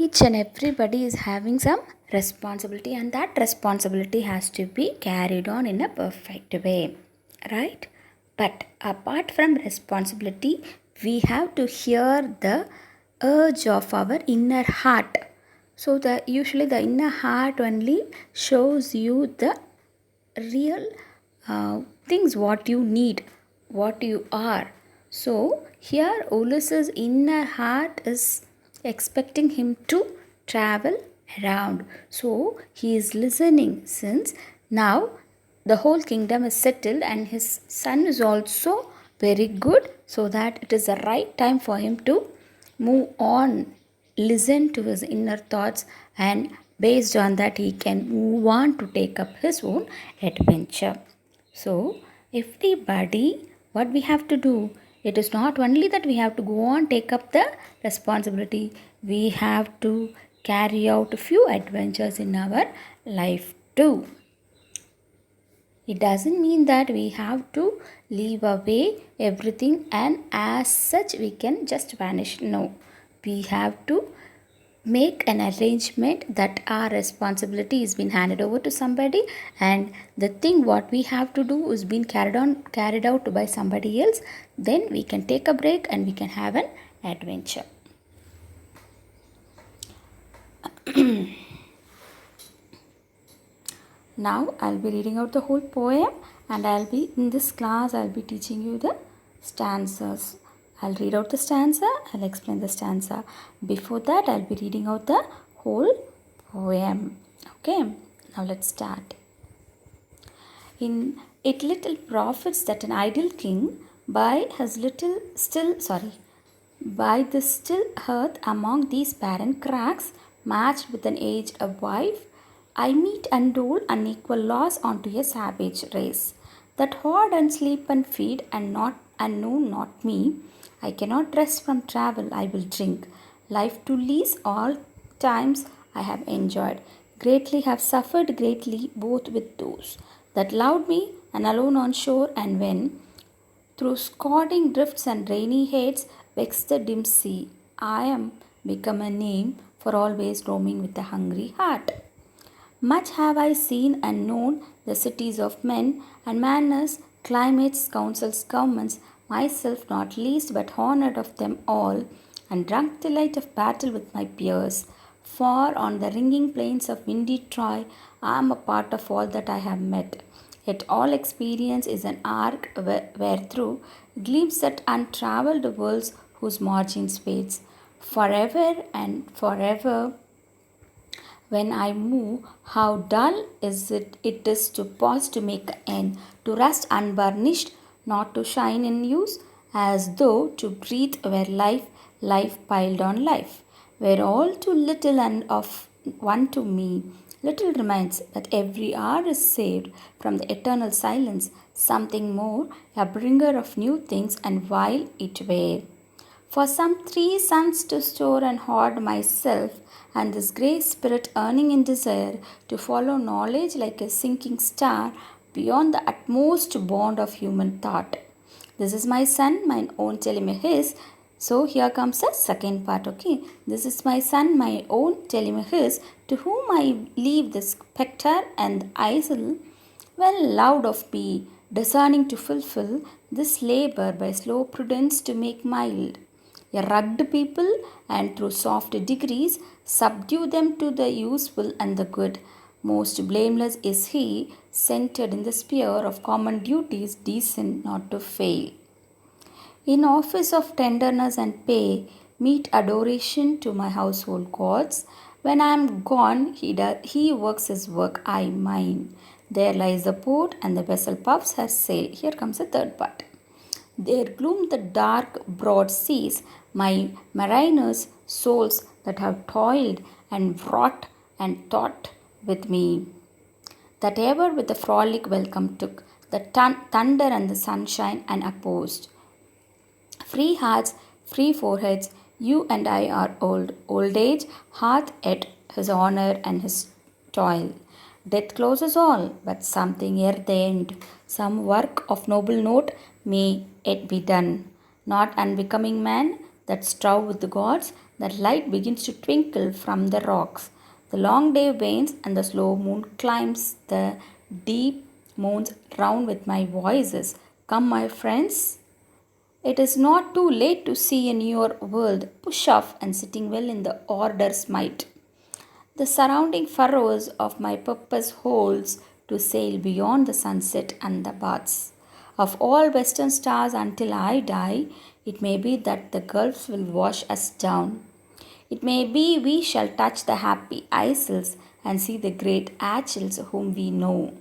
Each and everybody is having some responsibility, and that responsibility has to be carried on in a perfect way, right? But apart from responsibility, we have to hear the urge of our inner heart. So the usually the inner heart only shows you the real things, what you need, what you are. So here Ulysses' inner heart is expecting him to travel around. So he is listening, since now the whole kingdom is settled and his son is also very good, so that it is the right time for him to move on, listen to his inner thoughts, and based on that he can move on to take up his own adventure. So everybody, what we have to do, it is not only that we have to go on take up the responsibility, we have to carry out a few adventures in our life too. It doesn't mean that we have to leave away everything and as such we can just vanish. No, we have to make an arrangement that our responsibility is being handed over to somebody, and the thing what we have to do is being carried out by somebody else. Then we can take a break and we can have an adventure. Now I'll be reading out the whole poem, and I'll be in this class I'll be teaching you the stanzas. I'll read out the stanza, I'll explain the stanza. Before that, I'll be reading out the whole poem. Okay, now let's start. In it little profits that an idle king by his little still sorry by the still hearth among these barren cracks, matched with an aged wife, I meet and dole unequal loss onto a savage race, that hoard and sleep and feed and know not me. I cannot rest from travel, I will drink. Life to lease all times I have enjoyed. Greatly have suffered greatly both with those that loved me and alone on shore, and when through scolding drifts and rainy heads vex the dim sea, I am become a name for always roaming with a hungry heart. Much have I seen and known the cities of men and manners, climates, councils, governments, myself not least but honored of them all, and drunk delight of battle with my peers. For on the ringing plains of windy Troy, I am a part of all that I have met. Yet all experience is an arc wherethrough gleams that untravelled worlds whose margins fades. Forever and forever when I move, how dull it is to pause to make an end, to rest unburnished, not to shine in use, as though to breathe were life piled on life, were all too little and of one to me. Little remains that every hour is saved from the eternal silence, something more, a bringer of new things, and while it were. For some 3 suns to store and hoard myself, and this grey spirit earning in desire to follow knowledge like a sinking star beyond the utmost bound of human thought. This is my son, mine own telling me his. So here comes the second part, okay? This is my son, my own telling me his, to whom I leave the spectre and the isle, well loud of me, discerning to fulfill this labour by slow prudence to make mild a rugged people, and through soft degrees subdue them to the useful and the good. Most blameless is he, centered in the sphere of common duties, decent not to fail. In office of tenderness and pay, meet adoration to my household gods. When I am gone, he works his work, I mine. There lies the port, and the vessel puffs her sail. Here comes the third part. There gloom the dark, broad seas, my mariners' souls that have toiled and wrought and thought with me, that ever with a frolic welcome took the thunder and the sunshine and opposed. Free hearts, free foreheads, you and I are old. Old age hath yet his honour and his toil. Death closes all, but something ere the end, some work of noble note may yet be done. Not unbecoming man, that strive with the gods, that light begins to twinkle from the rocks. The long day wanes and the slow moon climbs the deep moons round with my voices. Come, my friends, it is not too late to see in your world. Push off and sitting well in the order's might. The surrounding furrows of my purpose holds to sail beyond the sunset and the baths. Of all western stars until I die, it may be that the gulfs will wash us down. It may be we shall touch the happy isles and see the great Achilles whom we know.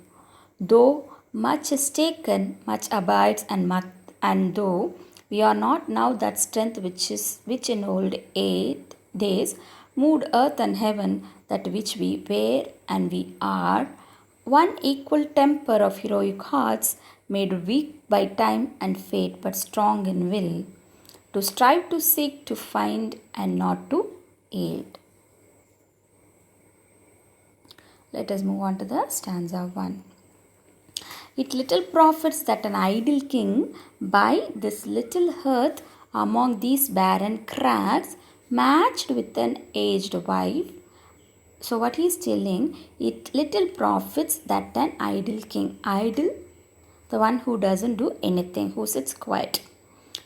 Though much is taken, much abides, and though we are not now that strength which in old days moved earth and heaven, that which we were and we are, one equal temper of heroic hearts, made weak by time and fate, but strong in will, to strive to seek, to find, and not to yield. Let us move on to the stanza 1. It little profits that an idle king by this little hearth among these barren crags matched with an aged wife. So what he is telling, it little profits that an idle king. Idle, the one who doesn't do anything, who sits quiet.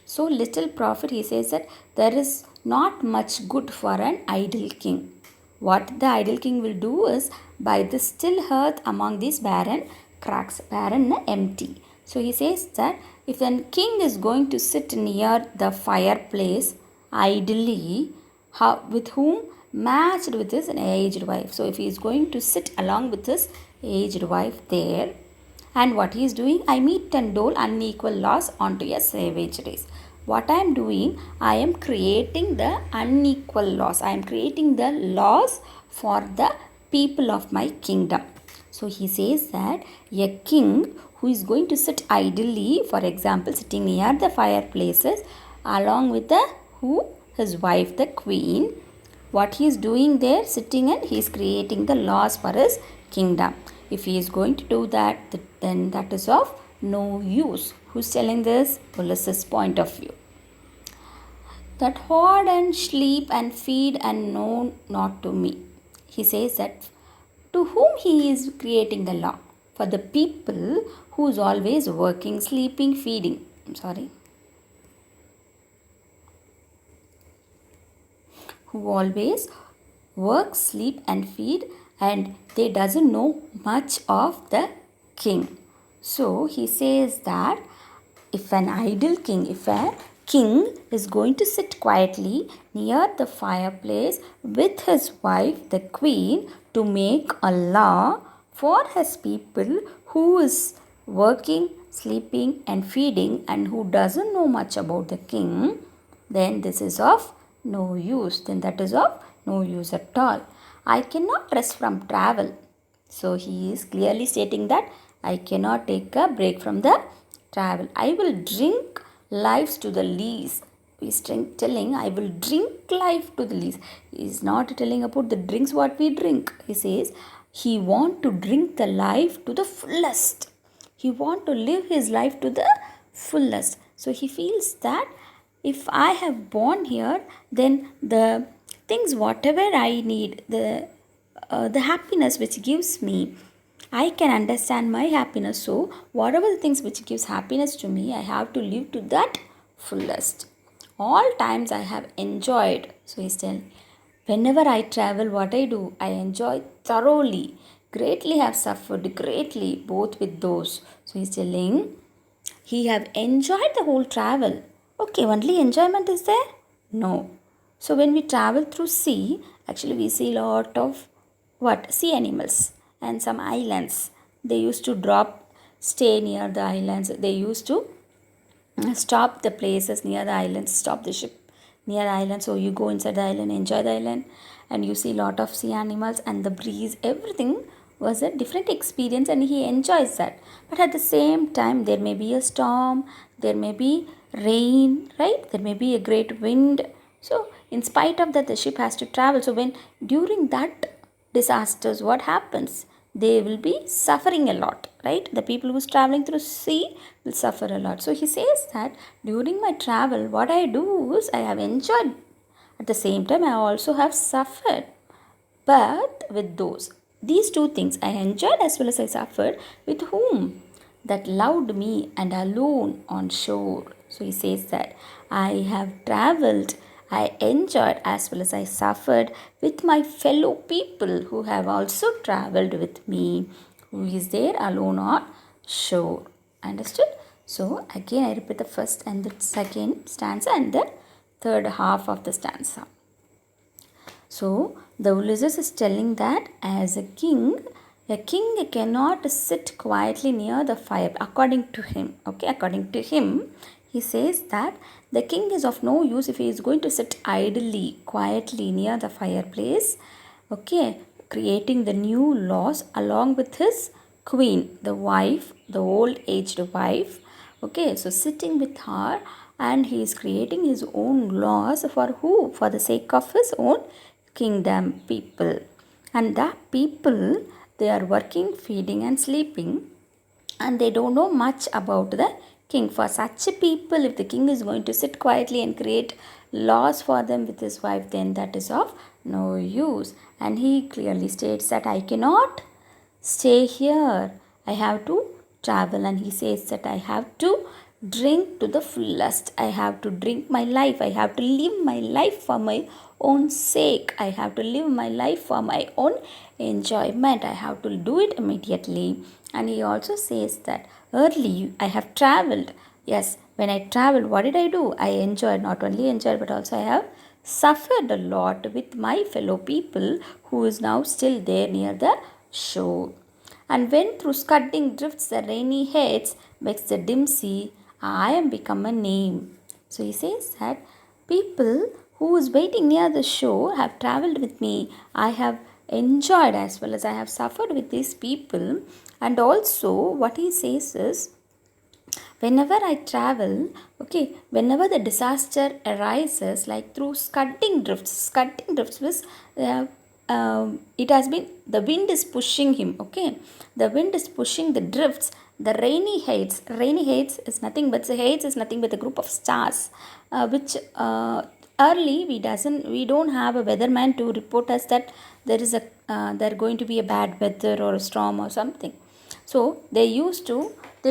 So little profit, he says that there is not much good for an idle king. What the idle king will do is, by the still hearth among these barren cracks, barren empty. So he says that if a king is going to sit near the fireplace idly, with whom matched with his aged wife. So if he is going to sit along with his aged wife there, and what he is doing, I meet and dole unequal laws onto a savage race. What I am doing, I am creating the unequal laws. I am creating the laws for the people of my kingdom. So he says that a king who is going to sit idly, for example, sitting near the fireplaces, along with his wife, the queen, what he is doing there, sitting, and he is creating the laws for his kingdom. If he is going to do that, then that is of no use. Who's telling this? Ulysses' point of view. That hoard and sleep and feed and know not to me. He says that to whom he is creating the law? For the people who is always working, sleeping, feeding. Who always work, sleep and feed, and they doesn't know much of the king. So he says that if a king is going to sit quietly near the fireplace with his wife, the queen, to make a law for his people who is working, sleeping and feeding, and who doesn't know much about the king, then this is of no use. Then that is of no use at all. I cannot rest from travel. So he is clearly stating that I cannot take a break from the travel. I will drink lives to the lees. He is telling I will drink life to the lees. He is not telling about the drinks what we drink. He says he want to drink the life to the fullest. He want to live his life to the fullest. So he feels that if I have born here, then the things whatever I need, the happiness which gives me, I can understand my happiness. So whatever the things which gives happiness to me, I have to live to that fullest. All times I have enjoyed. So he's telling, whenever I travel, what I do, I enjoy thoroughly. Greatly have suffered greatly, both with those. So he's telling he have enjoyed the whole travel. Okay, only enjoyment is there? No. So when we travel through sea, actually we see a lot of sea animals and some islands. They used to stay near the islands. They used to stop the places near the islands, stop the ship near the island. So you go inside the island, enjoy the island, and you see a lot of sea animals and the breeze. Everything was a different experience, and he enjoys that. But at the same time, there may be a storm, there may be rain, right? There may be a great wind. So in spite of that, the ship has to travel. So when during that disasters, what happens? they will be suffering a lot, right? The people who's traveling through sea will suffer a lot. So he says that during my travel, what I do is I have enjoyed. At the same time, I also have suffered. But with these two things, I enjoyed as well as I suffered. With whom? That loved me and alone on shore. So he says that I have traveled, I enjoyed as well as I suffered with my fellow people who have also traveled with me, who is there alone on shore. Understood? So again, I repeat the first and the second stanza and the third half of the stanza. So the Ulysses is telling that as a king cannot sit quietly near the fire, according to him. Okay, according to him, he says that the king is of no use if he is going to sit idly, quietly near the fireplace. Okay, creating the new laws along with his queen, the wife, the old aged wife. Okay, so sitting with her, and he is creating his own laws for who? For the sake of his own kingdom people. And that people, they are working, feeding and sleeping, and they don't know much about the king. For such people, if the king is going to sit quietly and create laws for them with his wife, then that is of no use. And he clearly states that I cannot stay here, I have to travel. And he says that I have to drink to the fullest, I have to drink my life, I have to live my life for my own sake, I have to live my life for my own enjoyment, I have to do it immediately. And he also says that early I have traveled. Yes, when I traveled, what did I do? I enjoyed, not only enjoyed, but also I have suffered a lot with my fellow people who is now still there near the shore. And when through scudding drifts the rainy heads makes the dim sea, I am become a name. So he says that people who is waiting near the shore have traveled with me. I have enjoyed as well as I have suffered with these people. And also what he says is, whenever I travel, okay, whenever the disaster arises, like through scudding drifts was, it has been, the wind is pushing him, okay, the wind is pushing the drifts, the rainy heights is nothing but, the heights is nothing but a group of stars, which early we don't have a weatherman to report us that there going to be a bad weather or a storm or something. So they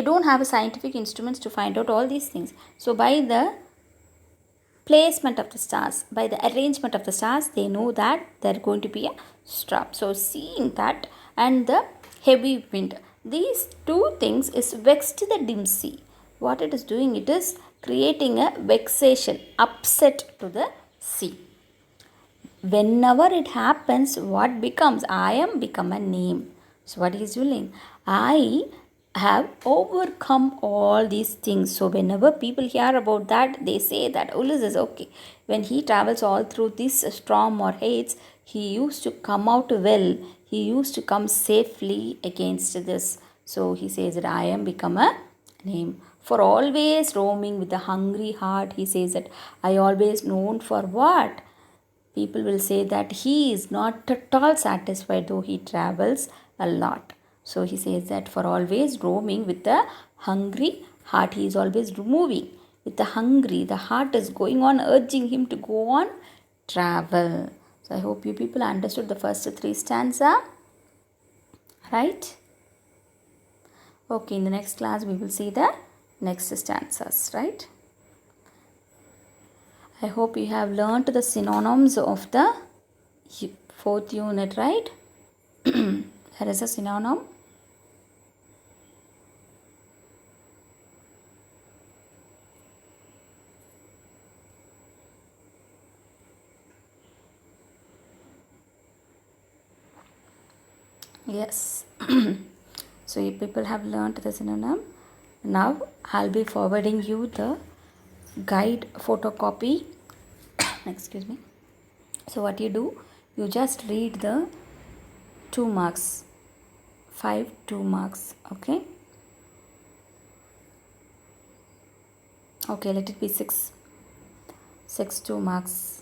don't have a scientific instruments to find out all these things. So by the placement of the stars, by the arrangement of the stars, they know that they're going to be a storm. So seeing that and the heavy wind, these two things is vexed the dim sea. What it is doing, it is creating a vexation, upset to the sea. Whenever it happens, what becomes? I am become a name. So what he is doing? I have overcome all these things. So whenever people hear about that, they say that Ulysses, okay, when he travels all through this storm or hates, he used to come out well, he used to come safely against this. So he says that I am become a name. For always roaming with a hungry heart, he says that I always known for what? People will say that he is not at all satisfied though he travels a lot. So he says that for always roaming with a hungry heart, he is always moving with the hungry, the heart is going on urging him to go on travel. So I hope you people understood the first three stanza, right? Okay, in the next class we will see the next stanzas, right? I hope you have learnt the synonyms of the fourth unit, right? There is a synonym. Yes. So you people have learnt the synonym. Now I'll be forwarding you the guide photocopy. Excuse me. So what you do, you just read the 2 marks, 5 2 marks, okay? Okay, let it be 6 2 marks.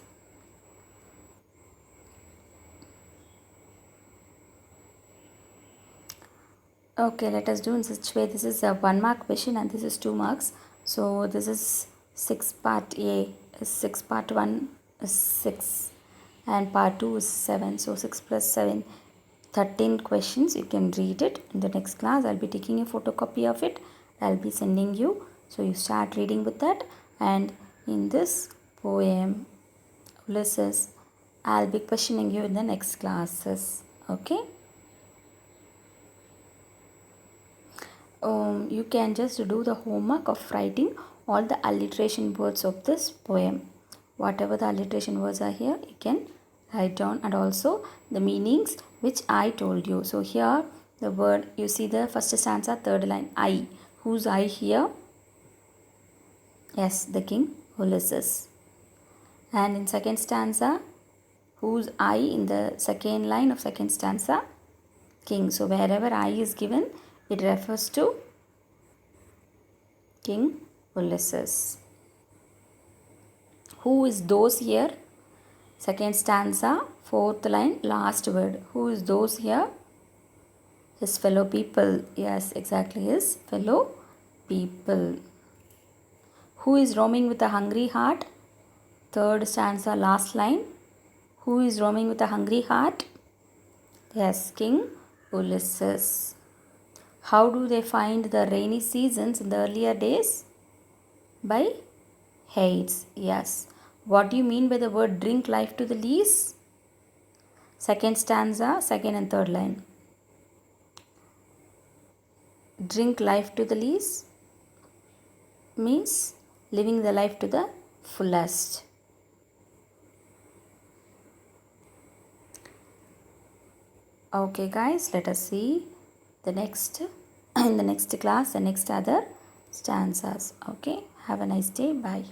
Okay, let us do in such way. This is a 1 mark question and this is 2 marks. So this is 6 part A is 6, part 1 is 6 and part 2 is 7. So 6 plus 7, 13 questions. You can read it. In the next class I'll be taking a photocopy of it. I'll be sending you. So you start reading with that. And in this poem Ulysses, I'll be questioning you in the next classes. Okay. You can just do the homework of writing all the alliteration words of this poem. Whatever the alliteration words are here, you can write down, and also the meanings which I told you. So here the word, you see the first stanza, third line, I. Who's I here? Yes, the king Ulysses. And in second stanza, who's I in the second line of second stanza? King. So wherever I is given, it refers to King Ulysses. Who is those here? Second stanza, fourth line, last word. Who is those here? His fellow people. Yes, exactly, his fellow people. Who is roaming with a hungry heart? Third stanza, last line. Who is roaming with a hungry heart? Yes, King Ulysses. How do they find the rainy seasons in the earlier days? By hates. Yes. What do you mean by the word drink life to the lees? Second stanza, second and third line. Drink life to the lees means living the life to the fullest. Okay guys, let us see the next in the next class, the next other stanzas. Okay, have a nice day. Bye.